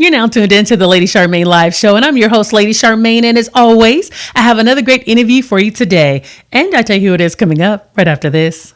You're now tuned into the Lady Charmaine live show, and I'm your host, Lady Charmaine. And as always, I have another great interview for you today. And I tell you who it is coming up right after this.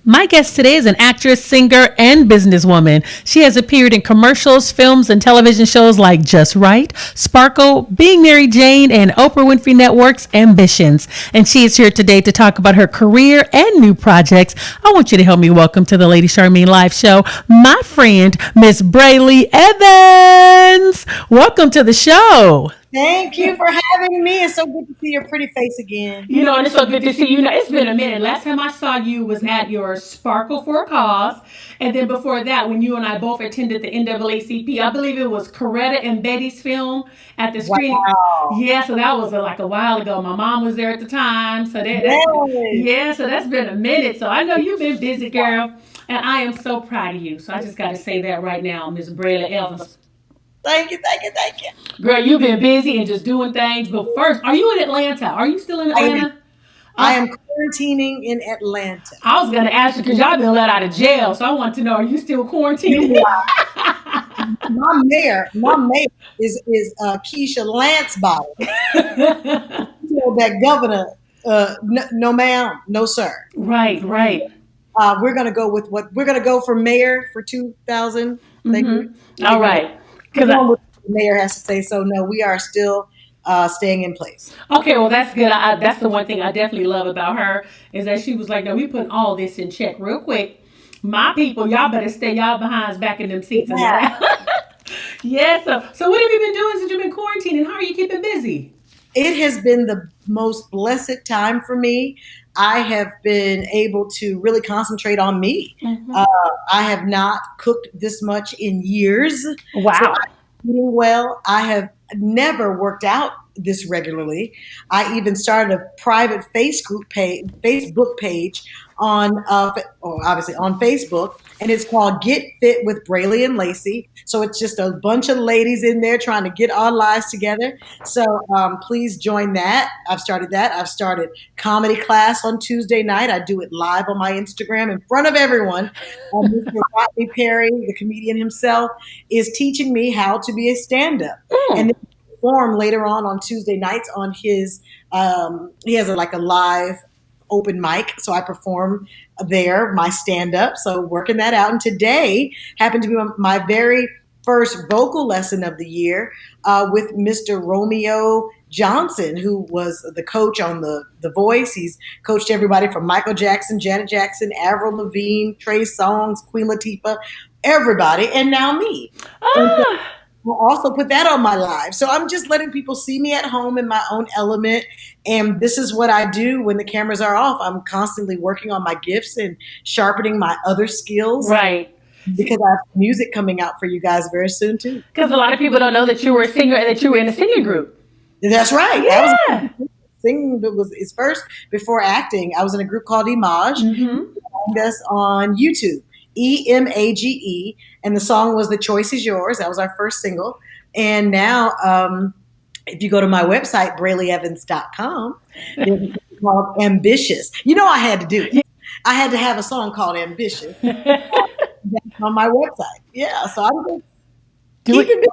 My guest today is an actress, singer, and businesswoman. She has appeared in commercials, films, and television shows like Just Right, Sparkle, Being Mary Jane, and Oprah Winfrey Network's Ambitions. And she is here today to talk about her career and new projects. I want you to help me welcome to the Lady Charmaine Live Show, my friend, Miss Brely Evans. Welcome to the show. Thank you for having me. It's so good to see your pretty face again. And it's so good to see you. It's been a minute. Last time I saw you was at your Sparkle for a Cause. And then before that, when you and I both attended the NAACP, I believe it was Coretta and Betty's film at the screening. Wow. Yeah, so that was like a while ago. My mom was there at the time. So so that's been a minute. So I know you've been busy, girl. And I am so proud of you. So I just got to say that right now, Miss Brely Evans. Thank you. Girl, you've been busy and just doing things. But first, are you in Atlanta? Are you still in Atlanta? I am quarantining in Atlanta. I was going to ask you because y'all been let out of jail. So I want to know, are you still quarantining? My mayor is Keisha Lance Bottle. That governor, no ma'am, no sir. Right. We're going to go with we're going to go for mayor for 2000. Mm-hmm. All right. Because the mayor has to say, so no, we are still staying in place. Okay, well, that's good. That's the one thing I definitely love about her is that she was like, no, we put all this in check real quick. My people, y'all better stay y'all behinds back in them seats. Yeah. So what have you been doing since you've been quarantining? How are you keeping busy? It has been the most blessed time for me. I have been able to really concentrate on me. Mm-hmm. I have not cooked this much in years. Wow. So I'm eating well. I have never worked out this regularly. I even started a private Facebook page on, obviously on Facebook, and it's called Get Fit with Brely and Lacey. So it's just a bunch of ladies in there trying to get our lives together. So please join that. I've started that. I've started comedy class on Tuesday night. I do it live on my Instagram in front of everyone. Mr. Rodney Perry, the comedian himself, is teaching me how to be a stand-up. And then perform later on Tuesday nights on his, he has a live open mic. So I perform there, my stand-up. So working that out. And today happened to be my very first vocal lesson of the year with Mr. Romeo Johnson, who was the coach on the Voice. He's coached everybody from Michael Jackson, Janet Jackson, Avril Lavigne, Trey Songz, Queen Latifah, everybody, and now me. We'll also put that on my live. So I'm just letting people see me at home in my own element. And this is what I do when the cameras are off. I'm constantly working on my gifts and sharpening my other skills. Right. Because I have music coming out for you guys very soon, too. Because a lot of people don't know that you were a singer and that you were in a singing group. That's right. Yeah. Singing was his first before acting. I was in a group called Image. Mm-hmm. Find us on YouTube. EMAGE, and the song was The Choice Is Yours. That was our first single. And now, if you go to my website, BrelyEvans.com, there's a song called Ambitious. You know I had to do it. I had to have a song called Ambitious. That's on my website. Yeah, so I'm just keeping it.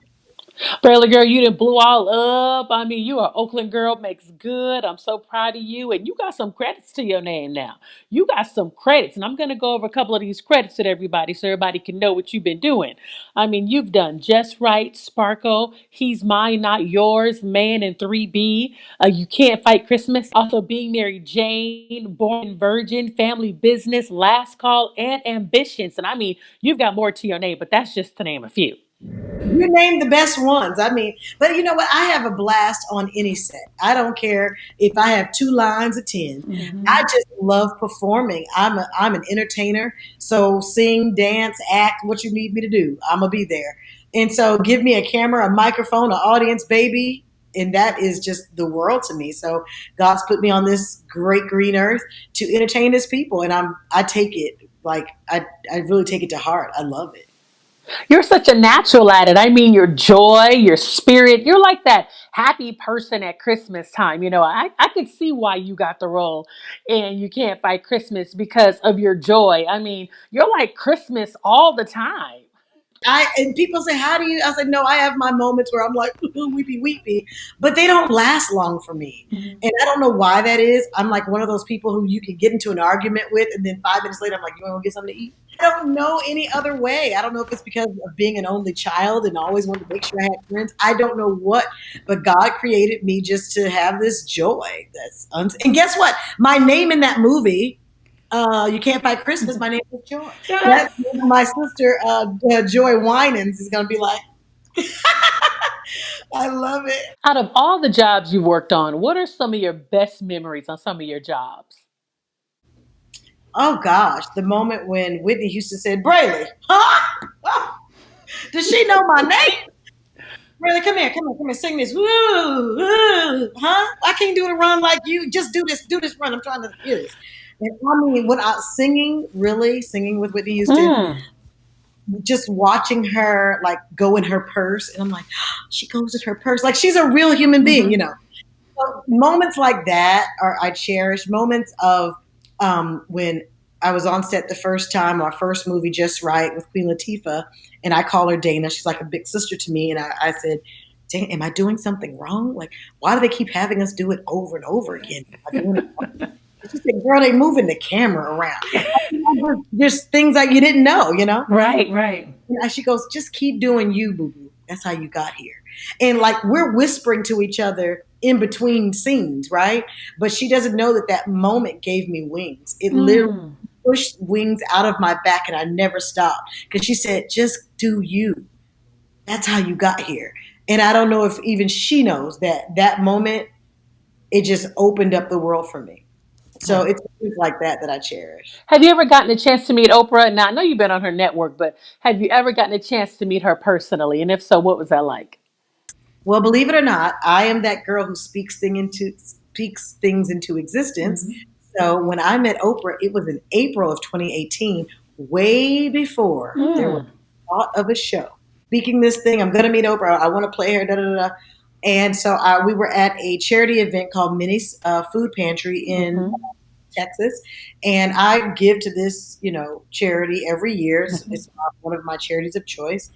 Brely girl, you done blew all up. I mean, you are Oakland girl, makes good. I'm so proud of you. And you got some credits to your name now. You got some credits. And I'm going to go over a couple of these credits with everybody so everybody can know what you've been doing. I mean, you've done Just Right, Sparkle, He's Mine, Not Yours, Man and 3B, You Can't Fight Christmas, also Being Mary Jane, Born Virgin, Family Business, Last Call, and Ambitions. And I mean, you've got more to your name, but that's just to name a few. You named the best ones. I mean, but you know what? I have a blast on any set. I don't care if I have 2 lines of 10. Mm-hmm. I just love performing. I'm an entertainer. So sing, dance, act, what you need me to do, I'm gonna be there. And so give me a camera, a microphone, an audience, baby. And that is just the world to me. So God's put me on this great green earth to entertain his people. And I take it like I really take it to heart. I love it. You're such a natural at it. I mean, your joy, your spirit. You're like that happy person at Christmas time. I could see why you got the role and You Can't Fight Christmas because of your joy. I mean, you're like Christmas all the time. I and people say, "How do you?" I said, "No, I have my moments where I'm like weepy, weepy," but they don't last long for me, Mhm. and I don't know why that is. I'm like one of those people who you can get into an argument with, and then 5 minutes later, I'm like, "You want to go get something to eat?" I don't know any other way. I don't know if it's because of being an only child and always wanted to make sure I had friends. I don't know what, but God created me just to have this joy. And guess what? My name in that movie, You Can't Fight Christmas. My name is Joy. That my sister Joy Winans is gonna be like, I love it. Out of all the jobs you worked on, what are some of your best memories on some of your jobs? Oh gosh, the moment when Whitney Houston said, "Brely, huh? Does she know my name? Brely, come here, sing this. Woo, woo, huh? I can't do the run like you. Just do this run. I'm trying to hear this." And I mean, when I singing, really singing with Whitney Houston, Mm. just watching her like go in her purse, and I'm like, she goes in her purse, like she's a real human being, you Hmm. know. So moments like that are I cherish. Moments of when I was on set the first time, our first movie, Just Right, with Queen Latifah, and I call her Dana. She's like a big sister to me, and I said, "Dana, am I doing something wrong? Like, why do they keep having us do it over and over again? Am I doing it wrong?" And she said, "Girl, they moving the camera around. There's things that you didn't know, you know." Right, right. And she goes, "Just keep doing you, boo boo. That's how you got here." And like we're whispering to each other in between scenes, right? But she doesn't know that that moment gave me wings. It literally Mm. pushed wings out of my back, and I never stopped because she said, "Just do you. That's how you got here." And I don't know if even she knows that that moment it just opened up the world for me. So it's things like that that I cherish. Have you ever gotten a chance to meet Oprah? Now, I know you've been on her network, but have you ever gotten a chance to meet her personally? And if so, what was that like? Well, believe it or not, I am that girl who speaks things into existence. Mhm. So when I met Oprah, it was in April of 2018, way before there was Mm. thought of a show. Speaking this thing, I'm going to meet Oprah. I want to play her. Da da da. And so we were at a charity event called Minnie's Food Pantry in Mm-hmm. Texas, and I give to this, charity every year. It's one of my charities of choice,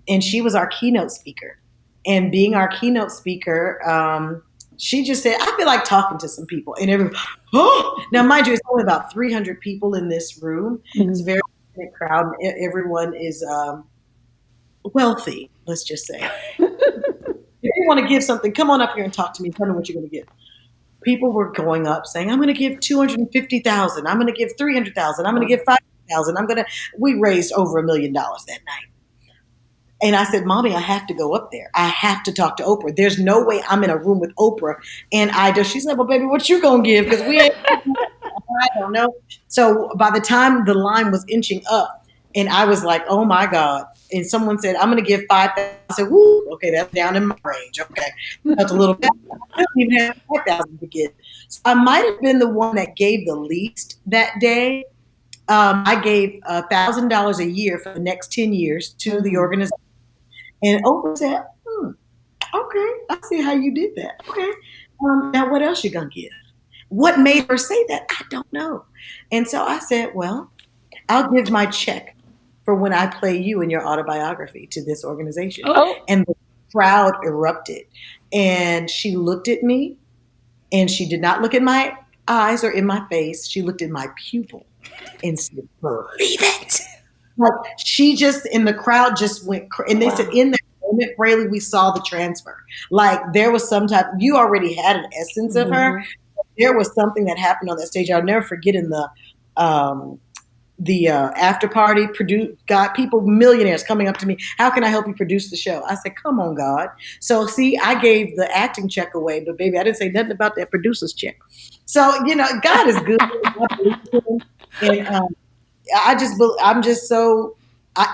and she was our keynote speaker. And being our keynote speaker, she just said, "I feel like talking to some people," and everyone, oh, now mind you, it's only about 300 people in this room. It's a Mm-hmm. very intimate crowd. Everyone is wealthy. Let's just say, if you want to give something, come on up here and talk to me. Tell me what you're going to give. People were going up saying, "I'm going to give 250,000. I'm going to give 300,000. I'm going to give 5,000. I'm going to." We raised over $1 million that night. And I said, "Mommy, I have to go up there. I have to talk to Oprah. There's no way I'm in a room with Oprah." And I just, she said, "Well, baby, what you gonna give? Because we ain't, I don't know." So by the time the line was inching up, and I was like, "Oh my God." And someone said, "I'm gonna give 5,000." I said, "Woo, okay, that's down in my range. Okay. That's a little bit. I don't even have 5,000 to give." So I might have been the one that gave the least that day. I gave $1,000 a year for the next 10 years to the Mm. organization. And Oprah said, "Okay, I see how you did that. Okay, now what else you gonna give?" What made her say that? I don't know. And so I said, "Well, I'll give my check for when I play you in your autobiography to this organization." Oh. And the crowd erupted. And she looked at me, and she did not look in my eyes or in my face. She looked in my pupil and said, "Believe it." Like she just in the crowd just went, and they said Wow. in that moment, Braley, we saw the transfer. Like there was some type. You already had an essence of her. Mm-hmm. There was something that happened on that stage. I'll never forget in um, the after party. Got people, millionaires coming up to me. "How can I help you produce the show?" I said, "Come on, God." So see, I gave the acting check away, but baby, I didn't say nothing about that producer's check. So God is good. I believe in him. And I'm just so.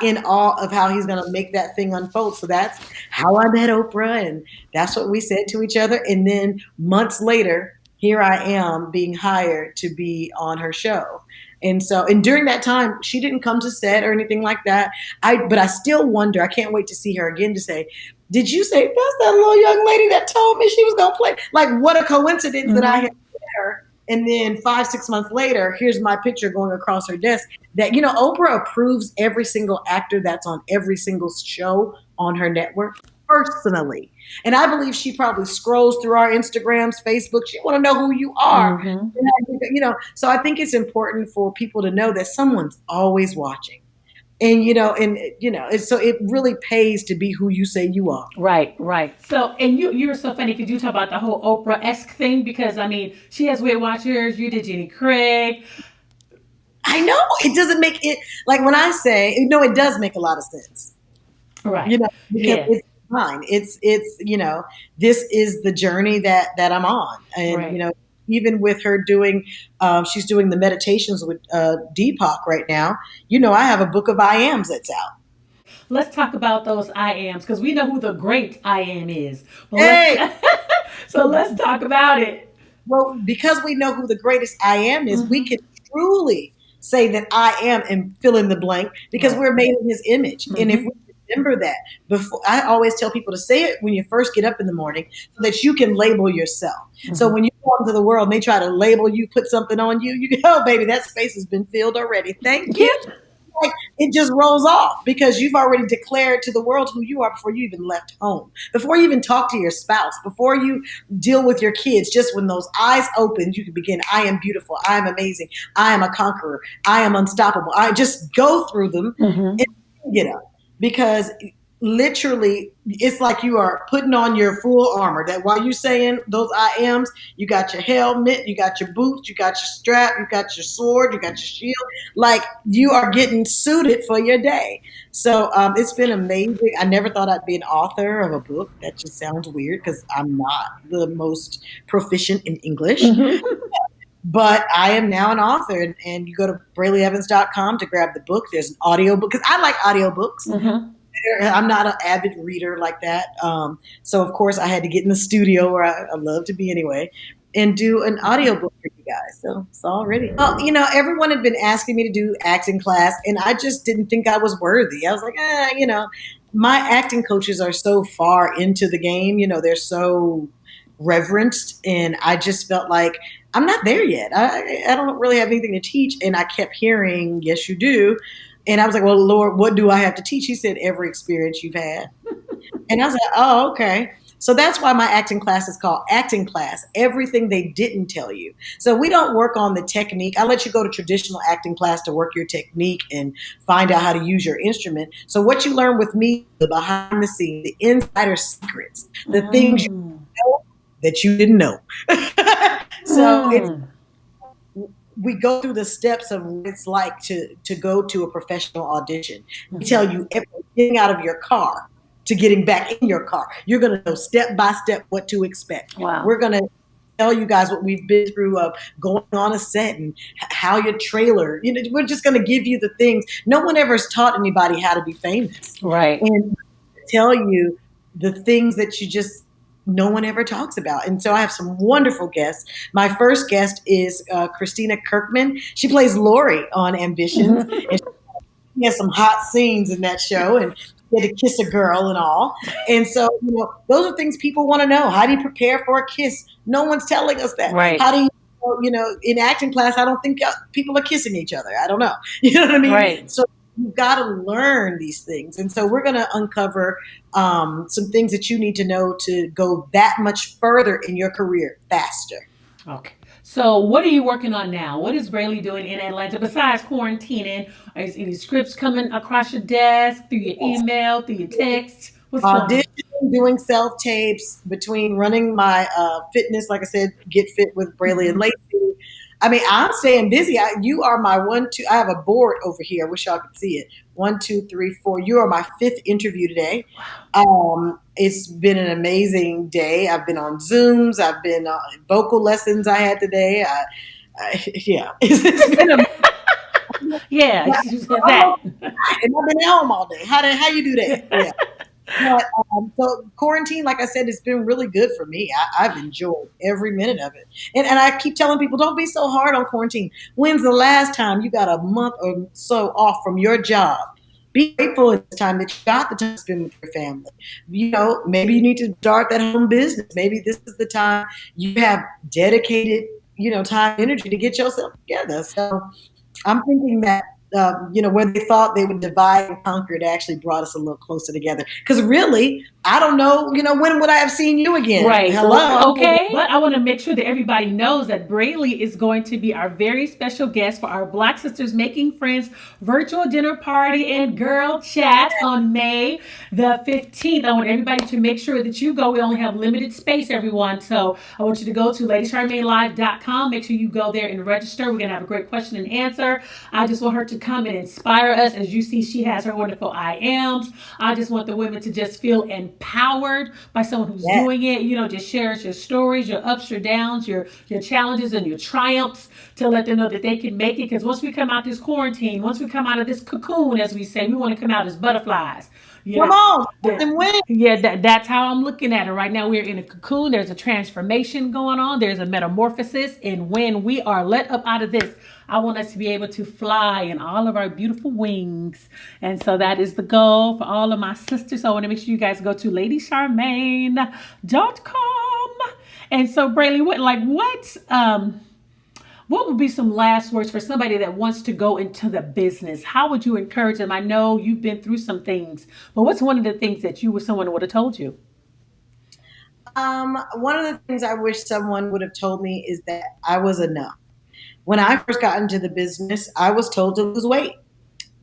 in awe of how he's going to make that thing unfold. So that's how I met Oprah, and that's what we said to each other. And then months later, here I am being hired to be on her show. And so, and during that time, she didn't come to set or anything like that. But I still wonder. I can't wait to see her again to say, "Did you say that's that little young lady that told me she was going to play?" Like, what a coincidence that I had Mm-hmm. met her. And then 5, 6 months later, here's my picture going across her desk. That Oprah approves every single actor that's on every single show on her network personally. And I believe she probably scrolls through our Instagrams, Facebook. She want to know who you are. Mm-hmm. So I think it's important for people to know that someone's always watching. So it really pays to be who you say you are. Right, right. So, and you're so funny because you talk about the whole Oprah esque thing because I mean, she has Weight Watchers. You did Jenny Craig. I know it doesn't make it like when I say, it does make a lot of sense. Right. Because Yes. it's fine. It's this is the journey that I'm on. And, Right. even with her doing, she's doing the meditations with Deepak right now. I have a book of I ams that's out. Let's talk about those I ams because we know who the great I am is. But let's Hey, so let's talk about it. well, because we know who the greatest I am is, we Mm-hmm. can truly say that I am and fill in the blank because Right. we're made in his image. And if Mm-hmm. we remember that, before I always tell people to say it when you first get up in the morning so that you can label yourself. So Mm-hmm. when you go into the world and they try to label you, put something on you, you go, oh, baby, that space has been filled already. Thank you. Yeah. Like, it just rolls off because you've already declared to the world who you are before you even left home, before you even talk to your spouse, before you deal with your kids. Just when those eyes open, you can begin. I am beautiful. I am amazing. I am a conqueror. I am unstoppable. I just go through them Mm-hmm. and get up because literally it's like you are putting on your full armor. That while you saying those I ams, you got your helmet, you got your boots, you got your strap, you got your sword, you got your shield. Like, you are getting suited for your day. So it's been amazing. I never thought I'd be an author of a book. That just sounds weird because I'm not the most proficient in English. Mm-hmm. But I am now an author, and you go to BrelyEvans.com to grab the book. There's an audio book because I like audiobooks. Mm-hmm. I'm not an avid reader like that. So of course I had to get in the studio where I love to be anyway and do an audiobook for you guys. So it's all ready. Well, everyone had been asking me to do acting class and I just didn't think I was worthy. I was like, my acting coaches are so far into the game, they're so reverenced, and I just felt like I'm not there yet. I don't really have anything to teach. And I kept hearing, yes, you do. And I was like, well, Lord, what do I have to teach? He said, every experience you've had. And I was like, oh, okay. So that's why my acting class is called Acting Class, everything they didn't tell you. So we don't work on the technique. I let you go to traditional acting class to work your technique and find out how to use your instrument. So what you learn with me, the behind the scenes, the insider secrets, the things you Mm. know that you didn't know. So it's Mm. we go through the steps of what it's like to go to a professional audition. We Mm-hmm. tell you everything, getting out of your car to getting back in your car. You're going to know step by step what to expect. Wow. We're going to tell you guys what we've been through of going on a set and how your trailer, we're just going to give you the things. No one ever has taught anybody how to be famous. Right. And tell you the things that you just no one ever talks about. And so I have some wonderful guests. My first guest is Christina Kirkman. She plays Lori on Ambitions, and Mm-hmm. she has some hot scenes in that show, and she had to kiss a girl and all. And so, those are things people want to know. How do you prepare for a kiss? No one's telling us that. Right. How do you, in acting class, I don't think people are kissing each other. I don't know. You know what I mean? Right. So you've got to learn these things. And so we're going to uncover some things that you need to know to go that much further in your career faster. Okay. So, what are you working on now? What is Braley doing in Atlanta besides quarantining? Are any scripts coming across your desk, through your Yes. email, through your texts? What's going on? Auditioning, doing self tapes, between running my fitness, like I said, Get Fit with Braley and Mm-hmm. Lacey. I mean, I'm staying busy. You are my one, two. I have a board over here. I wish y'all could see it. 1, 2, 3, 4. You are my fifth interview today. It's been an amazing day. I've been on Zooms. I've been vocal lessons I had today. Yeah, it's been amazing. Yeah, But I'm that. outside and I've been at home all day. How you do that? Yeah. But so quarantine, like I said, it's been really good for me. I've enjoyed every minute of it, and I keep telling people, don't be so hard on quarantine. When's the last time you got a month or so off from your job? Be grateful at this time that you got the time to spend with your family. You know, maybe you need to start that home business. Maybe this is the time you have dedicated, time, and energy to get yourself together. So I'm thinking that where they thought they would divide and conquer, it actually brought us a little closer together. Because really, I don't know, when would I have seen you again? Right. Hello. Okay. But I want to make sure that everybody knows that Braley is going to be our very special guest for our Black Sisters Making Friends virtual dinner party and girl chat on May the 15th. I want everybody to make sure that you go. We only have limited space, everyone. So I want you to go to ladycharmainelive.com. Make sure you go there and register. We're going to have a great question and answer. I just want her to come and inspire us. As you see, she has her wonderful I ams. I just want the women to just feel empowered by someone who's Yes. doing it. Just share your stories, your ups, your downs, your challenges, and your triumphs to let them know that they can make it. Because once we come out this quarantine, once we come out of this cocoon, as we say, we want to come out as butterflies. Come Yeah, on, that, and win. yeah, that's how I'm looking at it right now. We're in a cocoon. There's a transformation going on. There's a metamorphosis, and when we are let up out of this, I want us to be able to fly in all of our beautiful wings. And so that is the goal for all of my sisters. So I want to make sure you guys go to ladycharmaine.com. And so Braylee, what would be some last words for somebody that wants to go into the business? How would you encourage them? I know you've been through some things, but what's one of the things that you wish someone would have told you? One of the things I wish someone would have told me is that I was enough. When I first got into the business, I was told to lose weight.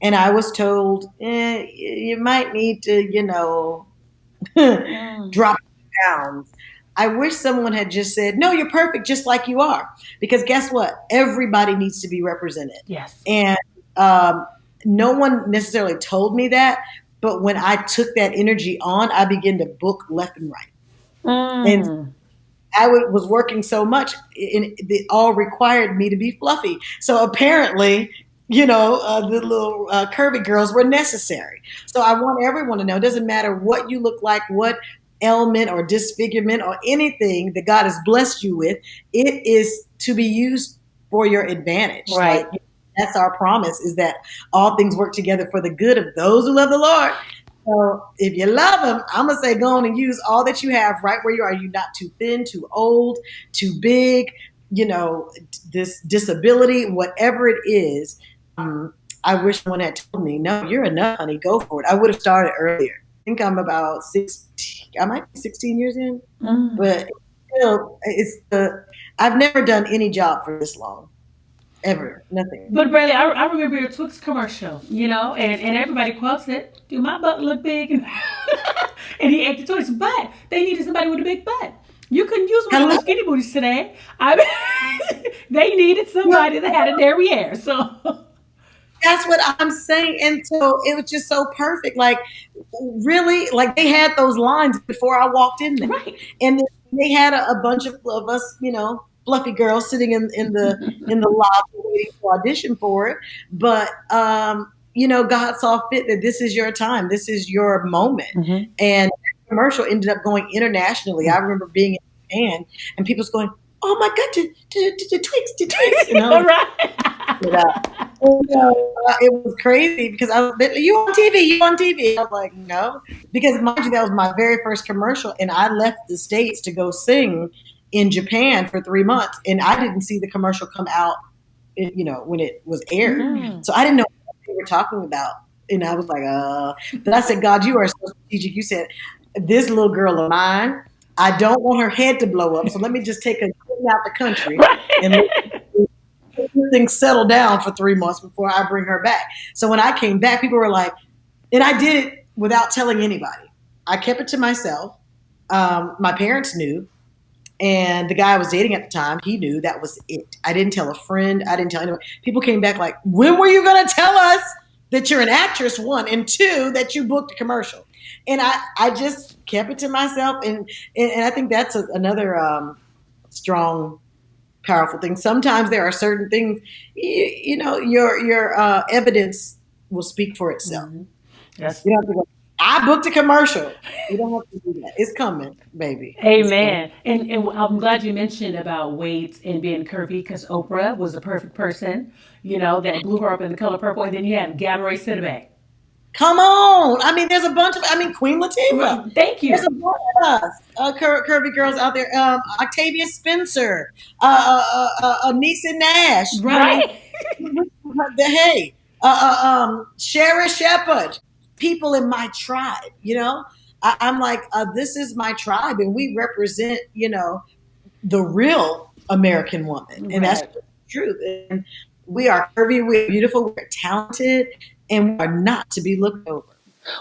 And I was told, you might need to, Mm, drop pounds. I wish someone had just said, no, you're perfect just like you are. Because guess what? Everybody needs to be represented. yes. And um, no one necessarily told me that. But when I took that energy on, I began to book left and right. And Mm, was working so much, and it all required me to be fluffy. So apparently, the little curvy girls were necessary. So I want everyone to know it doesn't matter what you look like, what ailment or disfigurement or anything that God has blessed you with, it is to be used for your advantage. Like, right. that's our promise, is that all things work together for the good of those who love the Lord. So if you love him, I'm gonna say go on and use all that you have right where you are. You're not too thin, too old, too big, this disability, whatever it is. I wish someone had told me, no, you're enough, honey, go for it. I would have started earlier. I think I'm about 16, I might be 16 years in, Mm. but still, I've never done any job for this long, ever, nothing. But Bradley, I remember your Twix commercial, and everybody quotes it. Do my butt look big? And he ate the Twix, but they needed somebody with a big butt. You couldn't use one of Hello? those skinny booties today. I mean, they needed somebody that had a derriere. So, That's what I'm saying. And so it was just so perfect. Like, really, like they had those lines before I walked in there. right. And then they had a bunch of us, fluffy girls sitting in the lobby waiting to audition for it. But God saw fit that this is your time, this is your moment. Mm-hmm. And that commercial ended up going internationally. I remember being in Japan and people's going, "Oh my God, to Twix, to Twix," and I was it up. Right. It was crazy because I was, you on TV, you on TV. I was like, no, because mind you, that was my very first commercial, and I left the States to go sing in Japan for 3 months, and I didn't see the commercial come out, when it was aired, Mm. so I didn't know what they were talking about, and I was like, but I said, God, you are so strategic. You said, this little girl of mine, I don't want her head to blow up, so let me just take her out the country and Right. things settle down for 3 months before I bring her back. So when I came back, people were like, and I did it without telling anybody. I kept it to myself. My parents knew, and the guy I was dating at the time, he knew. That was it. I didn't tell a friend. I didn't tell anyone. People came back like, when were you going to tell us that you're an actress, one, and two, that you booked a commercial? And I just kept it to myself. And I think that's another strong powerful thing. Sometimes there are certain things, your evidence will speak for itself. Mhm. That's You don't have to go, I booked a commercial. You don't have to do that. It's coming, baby. It's coming. Amen. And I'm glad you mentioned about weight and being curvy because Oprah was the perfect person, that blew her up in the color purple. And then you have Gabourey Sidibe. Come on. I mean, there's a bunch of, Queen Latifah. Thank There's you. a bunch of us, curvy girls out there. Octavia Spencer, Anissa Nash, Right? hey, Sherry Shepherd, people in my tribe, I'm like, this is my tribe, and we represent, the real American woman, and that's Right. the truth. And we are curvy, we're beautiful, we're talented, and we are not to be looked over.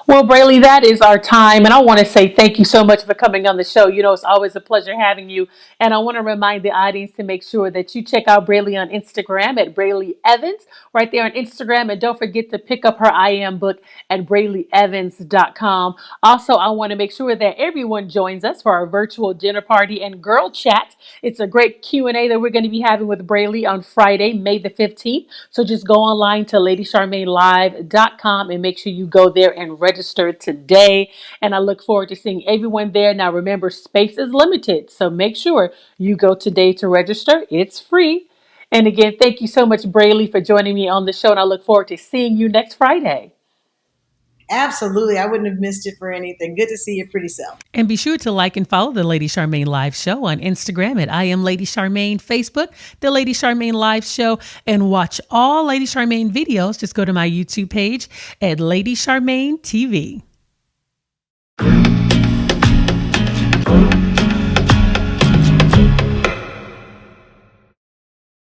Well, Braley, that is our time. And I want to say thank you so much for coming on the show. It's always a pleasure having you. And I want to remind the audience to make sure that you check out Braley on Instagram at Brely Evans, right there on Instagram. And don't forget to pick up her I Am book at BrelyEvans.com. Also, I want to make sure that everyone joins us for our virtual dinner party and girl chat. It's a great Q&A that we're going to be having with Braley on Friday, May the 15th. So just go online to LadyCharmaineLive.com and make sure you go there and register today. And I look forward to seeing everyone there. Now, remember, space is limited. So make sure you go today to register. It's free. And again, thank you so much, Braley, for joining me on the show. And I look forward to seeing you next Friday. Absolutely. I wouldn't have missed it for anything. Good to see your pretty self. And be sure to like and follow the Lady Charmaine Live Show on Instagram at I Am Lady Charmaine, Facebook, the Lady Charmaine Live Show, and watch all Lady Charmaine videos. Just go to my YouTube page at Lady Charmaine TV.